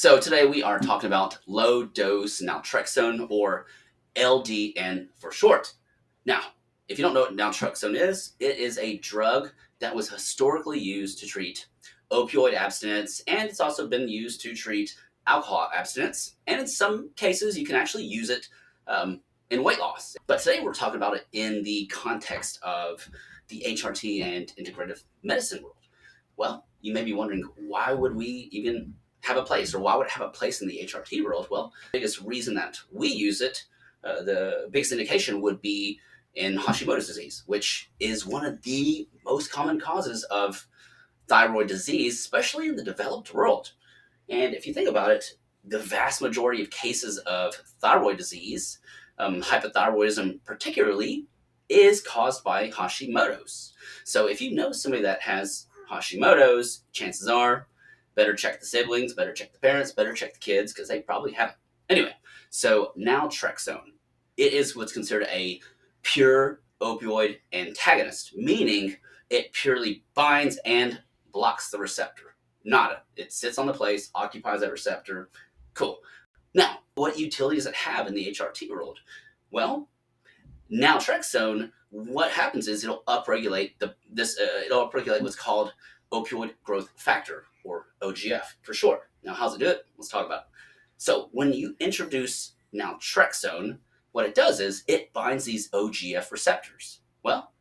So today we are talking about low dose naltrexone, or LDN for short. Now, if you don't know what naltrexone is, it is a drug that was historically used to treat opioid abstinence, and it's also been used to treat alcohol abstinence. And in some cases, you can actually use it in weight loss. But today we're talking about it in the context of the HRT and integrative medicine world. Well, you may be wondering, why would we even have a place, or why would it have a place in the HRT world? Well, the biggest reason that we use it, the biggest indication would be in Hashimoto's disease, which is one of the most common causes of thyroid disease, especially in the developed world. And if you think about it, the vast majority of cases of thyroid disease, hypothyroidism particularly, is caused by Hashimoto's. So if you know somebody that has Hashimoto's, chances are better check the siblings, better check the parents, better check the kids, because they probably have it. Anyway, so naltrexone, it is what's considered a pure opioid antagonist, meaning it purely binds and blocks the receptor. Nada. It sits on the place, occupies that receptor. Cool. Now, what utility does it have in the HRT world? Well, naltrexone, what happens is it'll upregulate it'll upregulate what's called opioid growth factor, or OGF for short. Now, how's it do it? Let's talk about it. So when you introduce naltrexone, what it does is it binds these OGF receptors. Well,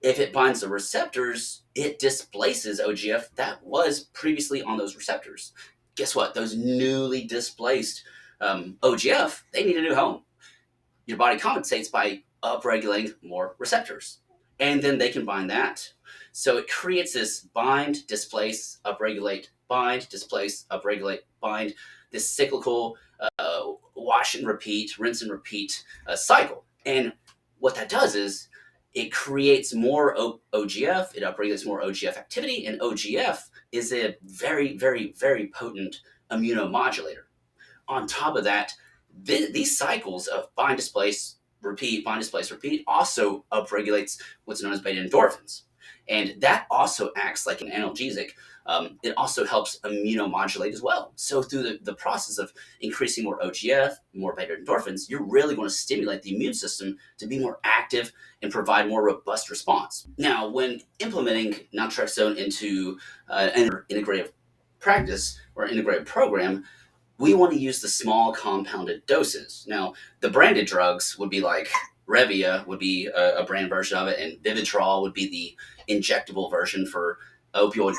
if it binds the receptors, it displaces OGF that was previously on those receptors. Guess what? Those newly displaced OGF, they need a new home. Your body compensates by upregulating more receptors, and then they can bind that. So it creates this bind, displace, upregulate, bind, displace, upregulate, bind, this cyclical wash and repeat, rinse and repeat cycle. And what that does is it creates more OGF, it upregulates more OGF activity, and OGF is a very, very, very potent immunomodulator. On top of that, these cycles of bind, displace, repeat, bind, displace, repeat also upregulates what's known as beta endorphins. And that also acts like an analgesic. It also helps immunomodulate as well. So through the process of increasing more OGF, more beta endorphins, you're really going to stimulate the immune system to be more active and provide more robust response. Now, when implementing naltrexone into an integrative practice or integrative program, we want to use the small compounded doses. Now, the branded drugs would be like Revia would be a brand version of it, and Vivitrol would be the injectable version for opioid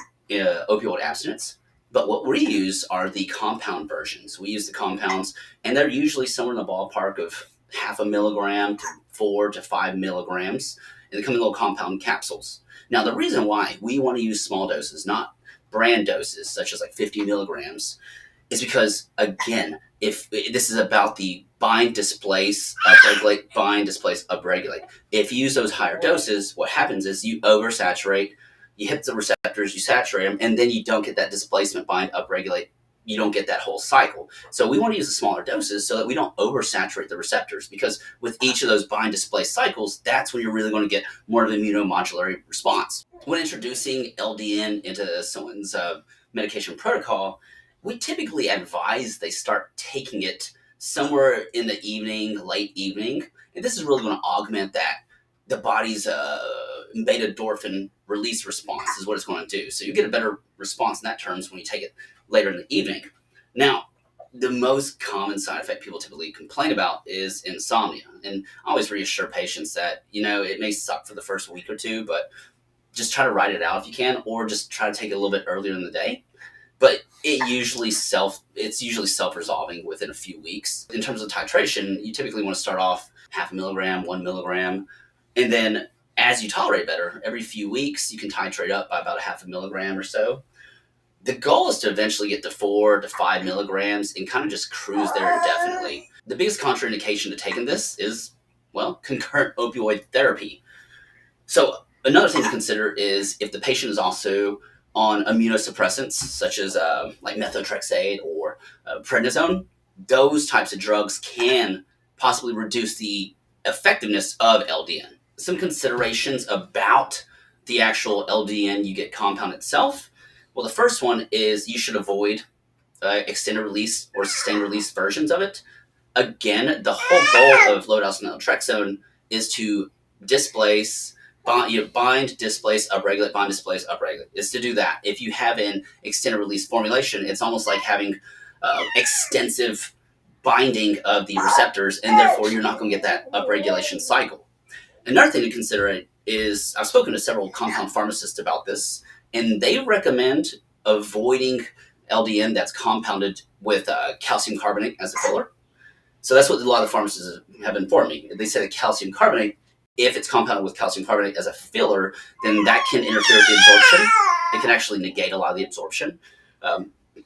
abstinence. But what we use are the compound versions. We use the compounds, and they're usually somewhere in the ballpark of 0.5 milligram to 4 to 5 milligrams, and they come in little compound capsules. Now, the reason why we want to use small doses, not brand doses, such as like 50 milligrams, is because, again, if this is about the bind, displace, upregulate, bind, displace, upregulate. If you use those higher doses, what happens is you oversaturate, you hit the receptors, you saturate them, and then you don't get that displacement, bind, upregulate. You don't get that whole cycle. So we want to use the smaller doses so that we don't oversaturate the receptors, because with each of those bind, displace cycles, that's when you're really going to get more of an immunomodulatory response. When introducing LDN into someone's medication protocol, we typically advise they start taking it somewhere in the evening, late evening, and this is really going to augment that. The body's beta endorphin release response is what it's going to do. So you get a better response in that terms when you take it later in the evening. Now, the most common side effect people typically complain about is insomnia. And I always reassure patients that, it may suck for the first week or two, but just try to ride it out if you can, or just try to take it a little bit earlier in the day. But it's usually self-resolving within a few weeks. In terms of titration, you typically want to start off 0.5 milligram, 1 milligram, and then as you tolerate better, every few weeks you can titrate up by about 0.5 milligram or so. The goal is to eventually get to 4 to 5 milligrams and kind of just cruise there indefinitely. The biggest contraindication to taking this is, concurrent opioid therapy. So another thing to consider is if the patient is also on immunosuppressants such as like methotrexate or prednisone, those types of drugs can possibly reduce the effectiveness of LDN. Some considerations about the actual LDN you get compound itself. Well, the first one is you should avoid extended release or sustained release versions of it. Again, the whole goal of low dose naltrexone is to displace, bind, displace, upregulate, bind, displace, upregulate. Is to do that. If you have an extended release formulation, it's almost like having extensive binding of the receptors, and therefore you're not going to get that upregulation cycle. Another thing to consider is I've spoken to several compound pharmacists about this, and they recommend avoiding LDN that's compounded with calcium carbonate as a filler. So that's what a lot of the pharmacists have informed me. They say that calcium carbonate, if it's compounded with calcium carbonate as a filler, then that can interfere with the absorption. It can actually negate a lot of the absorption.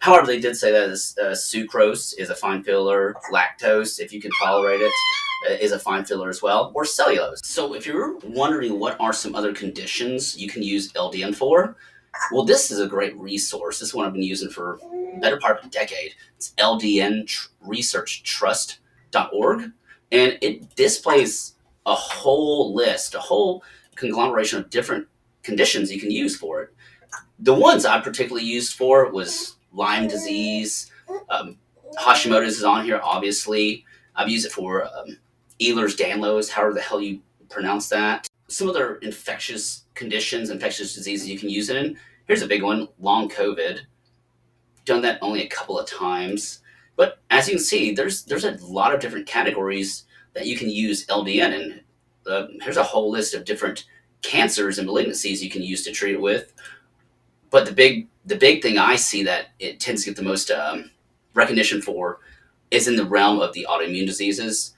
However, they did say that sucrose is a fine filler, lactose, if you can tolerate it, is a fine filler as well, or cellulose. So if you're wondering what are some other conditions you can use LDN for, well, this is a great resource. This is one I've been using for the better part of a decade. It's ldnresearchtrust.org, and it displays a whole list, a whole conglomeration of different conditions you can use for it. The ones I particularly used for was Lyme disease. Hashimoto's is on here, obviously. I've used it for Ehlers-Danlos, however the hell you pronounce that. Some other infectious conditions, infectious diseases you can use it in. Here's a big one, long COVID. Done that only a couple of times. But as you can see, there's a lot of different categories that you can use LDN in. Here's a whole list of different cancers and malignancies you can use to treat it with. But the big thing I see that it tends to get the most recognition for is in the realm of the autoimmune diseases.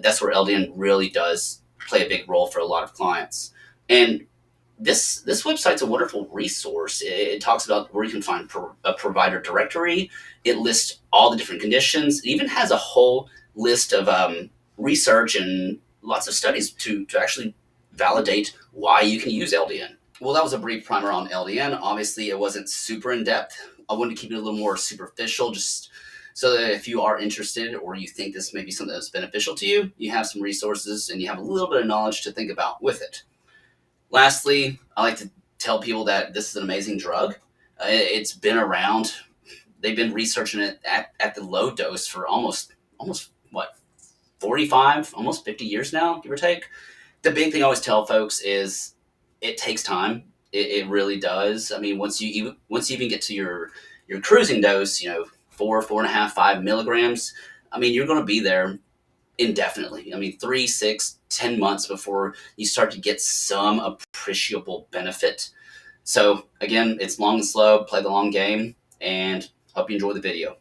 That's where LDN really does play a big role for a lot of clients. And this website's a wonderful resource. It talks about where you can find a provider directory. It lists all the different conditions. It even has a whole list of research and lots of studies to actually validate why you can use LDN. Well, that was a brief primer on LDN. Obviously, it wasn't super in-depth. I wanted to keep it a little more superficial, just so that if you are interested or you think this may be something that's beneficial to you, you have some resources and you have a little bit of knowledge to think about with it. Lastly, I like to tell people that this is an amazing drug. It's been around. They've been researching it at the low dose for almost what, 45, almost 50 years now, give or take. The big thing I always tell folks is it takes time. It really does. I mean, once you even get to your cruising dose, 4.5, 5 milligrams, I mean, you're going to be there indefinitely. I mean, 3, 6, 10 months before you start to get some appreciable benefit. So again, it's long and slow, play the long game, and hope you enjoy the video.